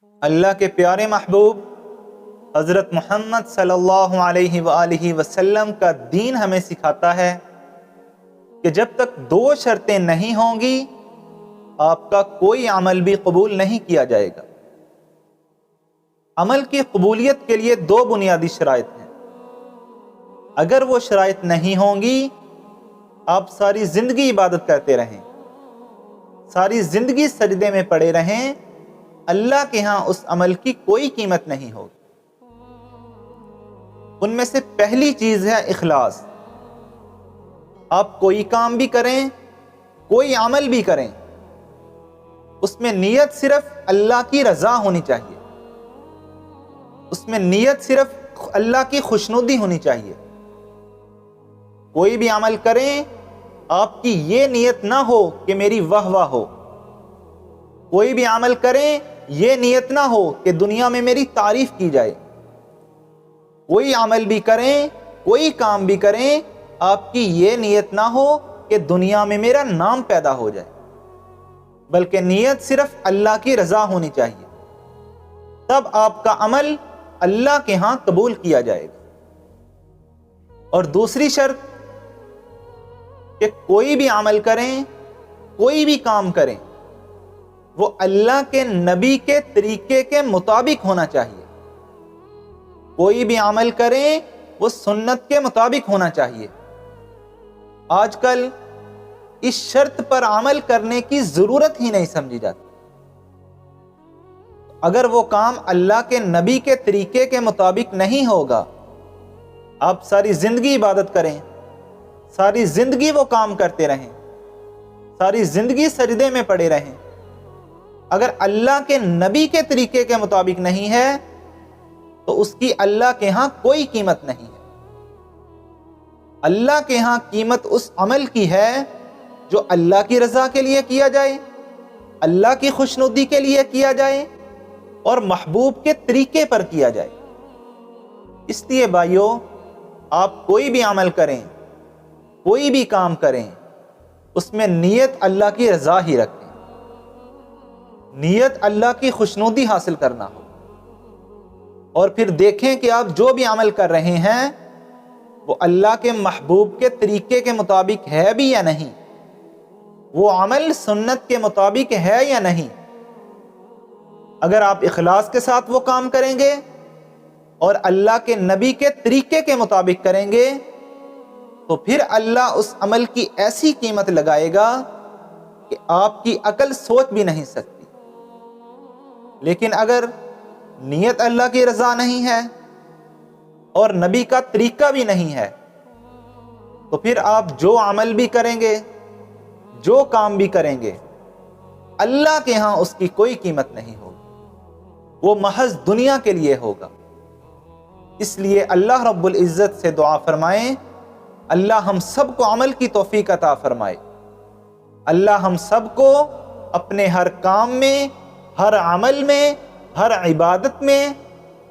اللہ کے پیارے محبوب حضرت محمد صلی اللہ علیہ وآلہ وسلم کا دین ہمیں سکھاتا ہے کہ جب تک دو شرطیں نہیں ہوں گی آپ کا کوئی عمل بھی قبول نہیں کیا جائے گا۔ عمل کی قبولیت کے لیے دو بنیادی شرائط ہیں۔ اگر وہ شرائط نہیں ہوں گی آپ ساری زندگی عبادت کرتے رہیں، ساری زندگی سجدے میں پڑے رہیں، اللہ کے ہاں اس عمل کی کوئی قیمت نہیں ہوگی۔ ان میں سے پہلی چیز ہے اخلاص۔ آپ کوئی کام بھی کریں، کوئی عمل بھی کریں، اس میں نیت صرف اللہ کی رضا ہونی چاہیے، اس میں نیت صرف اللہ کی خوشنودی ہونی چاہیے۔ کوئی بھی عمل کریں آپ کی یہ نیت نہ ہو کہ میری واہ واہ ہو، کوئی بھی عمل کریں یہ نیت نہ ہو کہ دنیا میں میری تعریف کی جائے۔ کوئی عمل بھی کریں، کوئی کام بھی کریں، آپ کی یہ نیت نہ ہو کہ دنیا میں میرا نام پیدا ہو جائے، بلکہ نیت صرف اللہ کی رضا ہونی چاہیے، تب آپ کا عمل اللہ کے ہاں قبول کیا جائے گا۔ اور دوسری شرط کہ کوئی بھی عمل کریں، کوئی بھی کام کریں، وہ اللہ کے نبی کے طریقے کے مطابق ہونا چاہیے۔ کوئی بھی عمل کریں وہ سنت کے مطابق ہونا چاہیے۔ آج کل اس شرط پر عمل کرنے کی ضرورت ہی نہیں سمجھی جاتی۔ اگر وہ کام اللہ کے نبی کے طریقے کے مطابق نہیں ہوگا، آپ ساری زندگی عبادت کریں، ساری زندگی وہ کام کرتے رہیں، ساری زندگی سجدے میں پڑے رہیں، اگر اللہ کے نبی کے طریقے کے مطابق نہیں ہے تو اس کی اللہ کے ہاں کوئی قیمت نہیں ہے۔ اللہ کے ہاں قیمت اس عمل کی ہے جو اللہ کی رضا کے لیے کیا جائے، اللہ کی خوشنودی کے لیے کیا جائے اور محبوب کے طریقے پر کیا جائے۔ اس لیے بھائیو، آپ کوئی بھی عمل کریں، کوئی بھی کام کریں، اس میں نیت اللہ کی رضا ہی رکھیں، نیت اللہ کی خوشنودی حاصل کرنا ہو، اور پھر دیکھیں کہ آپ جو بھی عمل کر رہے ہیں وہ اللہ کے محبوب کے طریقے کے مطابق ہے بھی یا نہیں، وہ عمل سنت کے مطابق ہے یا نہیں۔ اگر آپ اخلاص کے ساتھ وہ کام کریں گے اور اللہ کے نبی کے طریقے کے مطابق کریں گے تو پھر اللہ اس عمل کی ایسی قیمت لگائے گا کہ آپ کی عقل سوچ بھی نہیں سکتی۔ لیکن اگر نیت اللہ کی رضا نہیں ہے اور نبی کا طریقہ بھی نہیں ہے تو پھر آپ جو عمل بھی کریں گے، جو کام بھی کریں گے، اللہ کے ہاں اس کی کوئی قیمت نہیں ہوگی، وہ محض دنیا کے لیے ہوگا۔ اس لیے اللہ رب العزت سے دعا فرمائیں، اللہ ہم سب کو عمل کی توفیق عطا فرمائے، اللہ ہم سب کو اپنے ہر کام میں، ہر عمل میں، ہر عبادت میں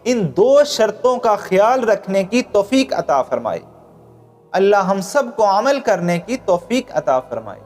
ان دو شرطوں کا خیال رکھنے کی توفیق عطا فرمائے۔ اللہ ہم سب کو عمل کرنے کی توفیق عطا فرمائے۔